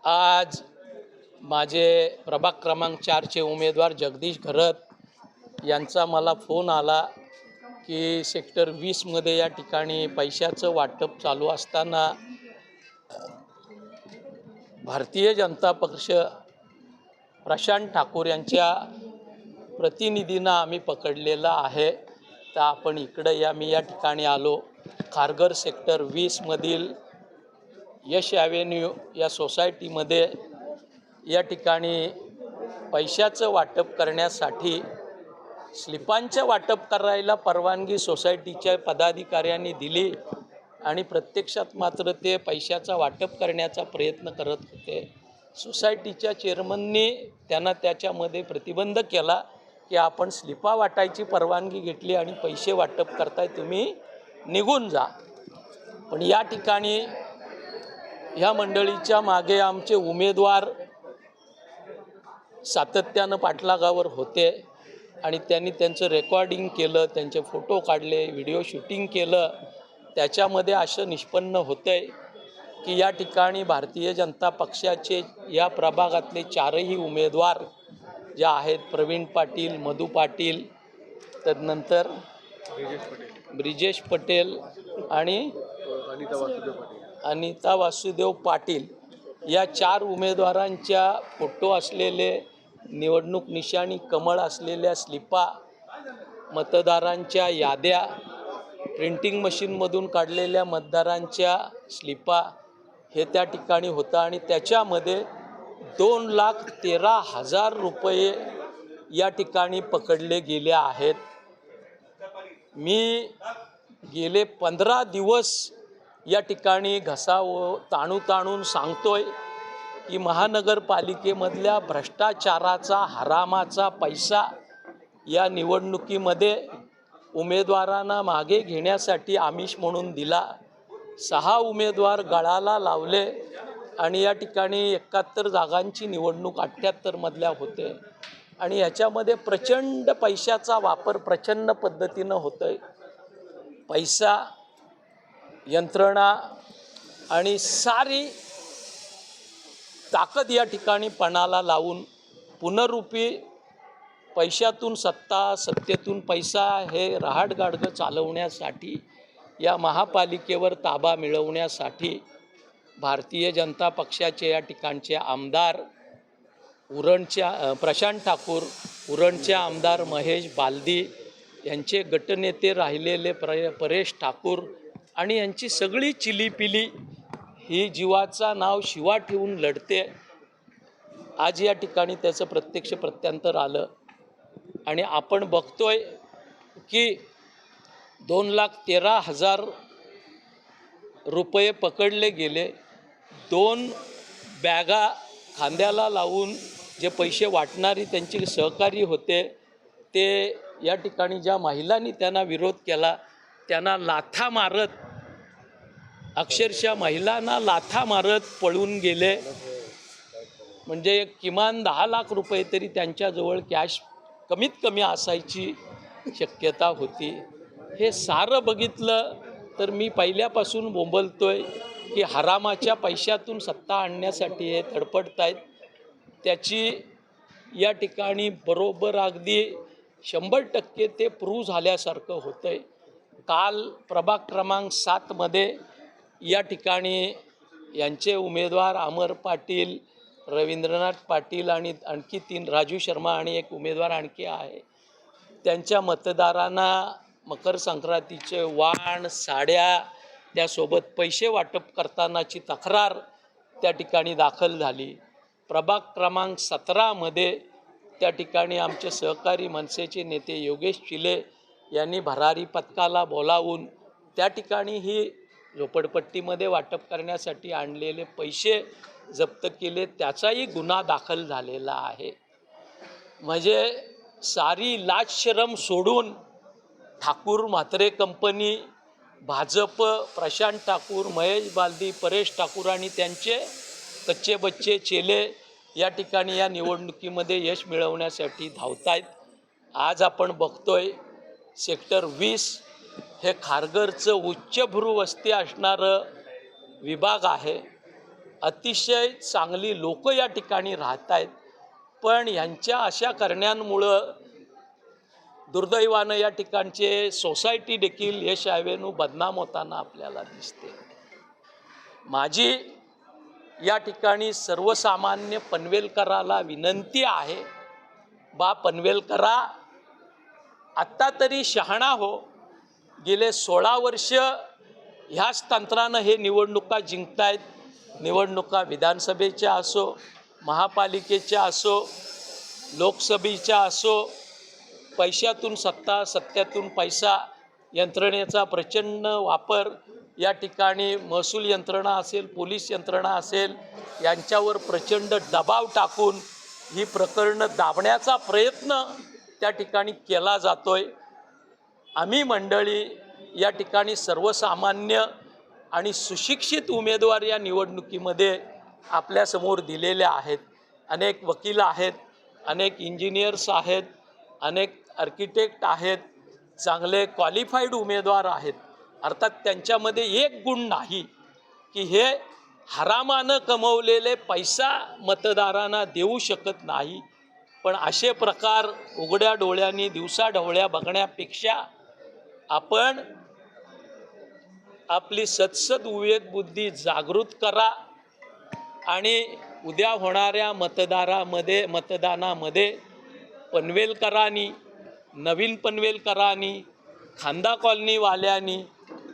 आज माझे प्रभाग क्रमांक 4चे उमेदवार जगदीश घरत यांचा मला फोन आला की सेक्टर 20मध्ये या ठिकाणी पैशाचं वाटप चालू असताना भारतीय जनता पक्ष प्रशांत ठाकूर यांच्या प्रतिनिधींना आम्ही पकडलेला आहे। तर आपण इकडे या मी या ठिकाणी आलो। खारघर सेक्टर 20मधील यश ॲव्हेन्यू या सोसायटीमध्ये या ठिकाणी पैशाचं वाटप करण्यासाठी स्लिपांचं वाटप करायला परवानगी सोसायटीच्या पदाधिकाऱ्यांनी दिली आणि प्रत्यक्षात मात्र ते पैशाचा वाटप करण्याचा प्रयत्न करत होते। सोसायटीच्या चेअरमननी त्यांना त्याच्यामध्ये प्रतिबंध केला की आपण स्लिपा वाटायची परवानगी घेतली आणि पैसे वाटप करताय, तुम्ही निघून जा। पण या ठिकाणी ह्या मंडळीच्या मागे आमचे उमेदवार सातत्यानं पाठलागावर होते आणि त्यांनी त्यांचं रेकॉर्डिंग केलं, त्यांचे फोटो काढले, व्हिडिओ शूटिंग केलं। त्याच्यामध्ये असं निष्पन्न होतंय की या ठिकाणी भारतीय जनता पक्षाचे या प्रभागातले चारही उमेदवार जे आहेत, प्रवीण पाटील, मधू पाटील, तदनंतर ब्रिजेश पटेल आणि अनिता वासुदेव पाटील, या 4 उमेदवारांच्या फोटो असलेले, निवडणूक निशाणी कमळ असलेल्या स्लिपा, मतदारांच्या याद्या, प्रिंटिंग मशीनमधून काढलेल्या मतदारांच्या स्लिपा हे त्या ठिकाणी होतं आणि त्याच्यामध्ये 2,13,000 रुपये या ठिकाणी पकडले गेले आहेत। मी गेले 15 दिवस या ठिकाणी ताणून सांगतोय की महानगरपालिकेमधल्या भ्रष्टाचाराचा, हरामाचा पैसा या निवडणुकीमध्ये उमेदवारांना मागे घेण्यासाठी आमिष म्हणून दिला। 6 उमेदवार गळाला लावले आणि या ठिकाणी 71 जागांची निवडणूक 78 मधल्या होते आणि याच्यामध्ये प्रचंड पैशाचा वापर प्रचंड पद्धतीनं होतोय। पैसा, यंत्रणा आणि सारी ताकद या ठिकाणी पणाला लावून पुनरुपी पैशातून सत्ता, सत्तेतून पैसा हे रहाटगाडगं चालवण्यासाठी, या महापालिकेवर ताबा मिळवण्यासाठी भारतीय जनता पक्षाचे या ठिकाणचे आमदार प्रशांत ठाकूर, उरणचे आमदार महेश बालदी, यांचे गटनेते राहिलेले परेश ठाकूर आणि यांची सगळी चिलीपिली ही जीवाचा नाव शिवा ठेवून लढते। आज या ठिकाणी त्याचं प्रत्यक्ष प्रत्यांतर आलं आणि आपण बघतोय की 2,13,000 रुपये पकडले गेले। 2 बॅगा खांद्याला लावून जे पैसे वाटणारी त्यांची सहकारी होते, ते या ठिकाणी ज्या महिलांनी त्यांना विरोध केला त्यांना लाथा मारत, अक्षरशः महिलांना लाथा मारत पळून गेले। म्हणजे किमान 10 लाख रुपये तरी त्यांच्याजवळ कॅश कमीत कमी असायची शक्यता होती। हे सारं बघितलं तर मी पहिल्यापासून बोंबलतोय की हरामाच्या पैशातून सत्ता आणण्यासाठी हे धडपडत आहेत। त्याची या ठिकाणी बरोबर अगदी 100% ते प्रूव्ह झाल्यासारखं होतंय। काल प्रभाग क्रमांक 7मध्ये या ठिकाणी यांचे उमेदवार अमर पाटील, रवींद्रनाथ पाटील आणि आणखी 3 राजू शर्मा आणि एक उमेदवार आणखी आहे, त्यांच्या मतदारांना मकर संक्रांतीचे वाण, साड्या, त्यासोबत पैसे वाटप करतानाची तक्रार त्या ठिकाणी दाखल झाली। प्रभाग क्रमांक 17मध्ये त्या ठिकाणी आमचे सहकारी मनसेचे नेते योगेश चिले यांनी भरारी पथकाला बोलावून त्या ठिकाणी ही झोपडपट्टीमध्ये वाटप करण्यासाठी आणलेले पैसे जप्त केले, त्याचाही गुन्हा दाखल झालेला आहे। म्हणजे सारी लाज शरम सोडून ठाकूर म्हात्रे कंपनी, भाजप, प्रशांत ठाकूर, महेश बालदी, परेश ठाकूर आणि त्यांचे कच्चे बच्चे चेले या ठिकाणी या निवडणुकीमध्ये यश मिळवण्यासाठी धावतायत। आज आपण बघतोय सेक्टर 20 हे खारघरचं उच्चभ्रू वस्ती असणारं विभाग आहे। अतिशय चांगली लोक या ठिकाणी राहत आहेत, पण यांच्या अशा करण्यांमुळं दुर्दैवानं या ठिकाणचे सोसायटी देखील यश हायवेनं बदनाम होताना आपल्याला दिसते. माझी या ठिकाणी सर्वसामान्य पनवेलकराला विनंती आहे, बा पनवेलकरा आत्ता तरी शहाणा हो. गेले 16 वर्ष ह्याच तंत्रानं हे निवडणुका जिंकतायत. निवडणुका विधानसभेच्या असो, महापालिकेच्या असो, लोकसभेच्या असो, पैशातून सत्ता, सत्यातून पैसा यंत्रणेचा प्रचंड वापर या ठिकाणी महसूल यंत्रणा असेल, पोलीस यंत्रणा असेल, यांच्यावर प्रचंड दबाव टाकून ही प्रकरणं दाबण्याचा प्रयत्न त्या ठिकाणी केला जातोय. आम्ही मंडळी या ठिकाणी सर्वसामान्य आणि सुशिक्षित उमेदवार या निवडणुकीमध्ये आपल्यासमोर दिलेले आहेत. अनेक वकील आहेत, अनेक इंजिनियर्स आहेत, अनेक आर्किटेक्ट आहेत, चांगले क्वालिफाईड उमेदवार आहेत. अर्थात त्यांच्यामध्ये एक गुण नाही की हे हरामानं कमवलेले पैसा मतदारांना देऊ शकत नाही. पण असे प्रकार उघड्या डोळ्यांनी दिवसाढवळ्या बघण्यापेक्षा आपण आपली सदसद विवेक बुद्धी जागृत करा आणि उद्या होणाऱ्या मतदानामध्ये पनवेलकरांनी, नवीन पनवेलकरांनी, खांदा कॉलनीवाल्यांनी,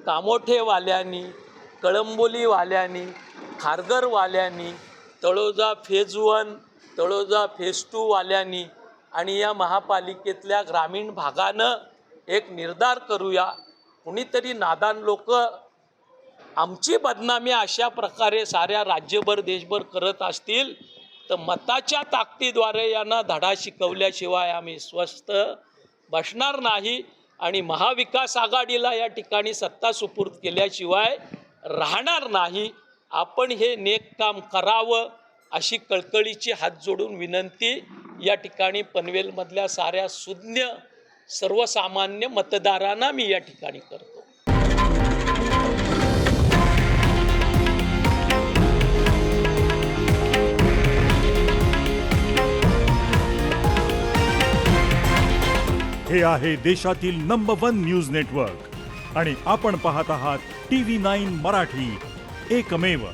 कामोठेवाल्यांनी, कळंबोलीवाल्यांनी, खारघरवाल्यांनी, तळोजा फेज 1, तळोजा फेज 2 वाल्यांनी आणि या महापालिकेतल्या ग्रामीण भागानं एक निर्धार करूया. कुणीतरी नादान लोक आमची बदनामी अशा प्रकारे साऱ्या राज्यभर देशभर करत असतील तर मताच्या ताकदीद्वारे यांना धडा शिकवल्याशिवाय आम्ही स्वस्थ बसणार नाही आणि महाविकास आघाडीला या ठिकाणी सत्ता सुपूर्द केल्याशिवाय राहणार नाही. आपण हे नेक काम करावं अशी कळकळीची हात जोडून विनंती या ठिकाणी पनवेलमधल्या साऱ्या सुज्ञ सर्वसामान्य मतदारांना मी या ठिकाणी करतो. हे आहे देशातील नंबर 1 न्यूज नेटवर्क आणि आपण पाहत आहात TV9 मराठी, एकमेव.